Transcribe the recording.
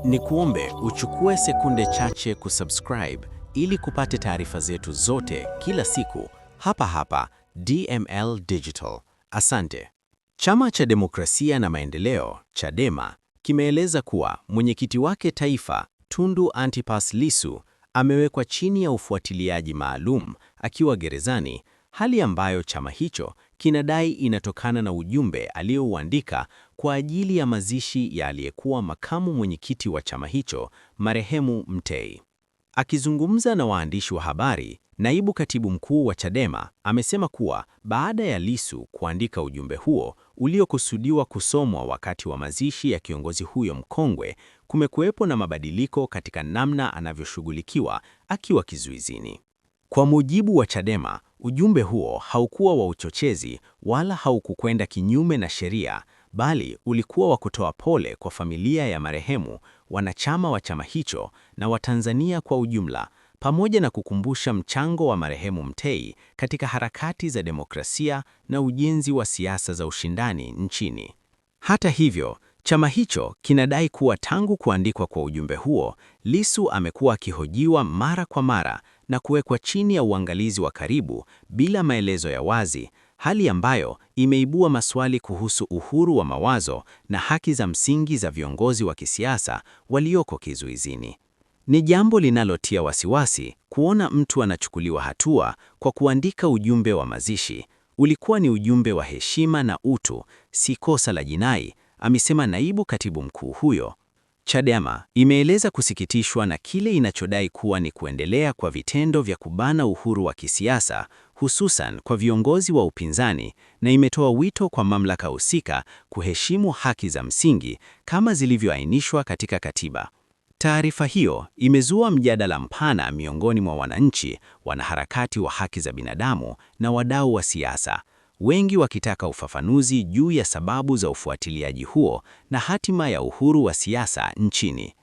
Nikuombe uchukue sekunde chache kusubscribe ili kupate taarifa zetu zote kila siku hapa hapa DML Digital. Asante. Chama cha Demokrasia na Maendeleo, Chadema, kimeeleza kuwa mwenyekiti wake taifa, Tundu Antipas Lissu, amewekwa chini ya ufuatiliaji maalum akiwa gerezani, hali ambayo chama hicho kinadai inatokana na ujumbe aliouandika kwa ajili ya mazishi ya aliyekuwa makamu mwenyekiti wa chama hicho, marehemu Mtei. Akizungumza na waandishi wa habari, naibu katibu mkuu wa Chadema amesema kuwa baada ya Lissu kuandika ujumbe huo uliokusudiwa kusomwa wakati wa mazishi ya kiongozi huyo mkongwe, kumekuwepo na mabadiliko katika namna anavyoshughulikiwa akiwa kizuizini. Kwa mujibu wa Chadema, ujumbe huo haukuwa wa uchochezi wala haukukwenda kinyume na sheria, bali ulikuwa wa kutoa pole kwa familia ya marehemu, wanachama wa chama hicho na Watanzania kwa ujumla, pamoja na kukumbusha mchango wa marehemu Mtei katika harakati za demokrasia na ujenzi wa siasa za ushindani nchini. Hata hivyo, chama hicho kinadai kuwa tangu kuandikwa kwa ujumbe huo, Lissu amekuwa akihojiwa mara kwa mara na kuwekwa chini ya uangalizi wa karibu bila maelezo ya wazi, hali ambayo imeibua maswali kuhusu uhuru wa mawazo na haki za msingi za viongozi wa kisiasa walioko kizuizini. Ni jambo linalotia wasiwasi kuona mtu anachukuliwa hatua kwa kuandika ujumbe wa mazishi. Ulikuwa ni ujumbe wa heshima na utu, si kosa la jinai, amesema naibu katibu mkuu huyo. Chadema imeeleza kusikitishwa na kile inachodai kuwa ni kuendelea kwa vitendo vya kubana uhuru wa kisiasa, hususan kwa viongozi wa upinzani, na imetoa wito kwa mamlaka husika kuheshimu haki za msingi kama zilivyoainishwa katika katiba. Taarifa hiyo imezua mjadala mpana miongoni mwa wananchi, wanaharakati wa haki za binadamu na wadau wa siasa, wengi wakitaka ufafanuzi juu ya sababu za ufuatiliaji huo na hatima ya uhuru wa siasa nchini.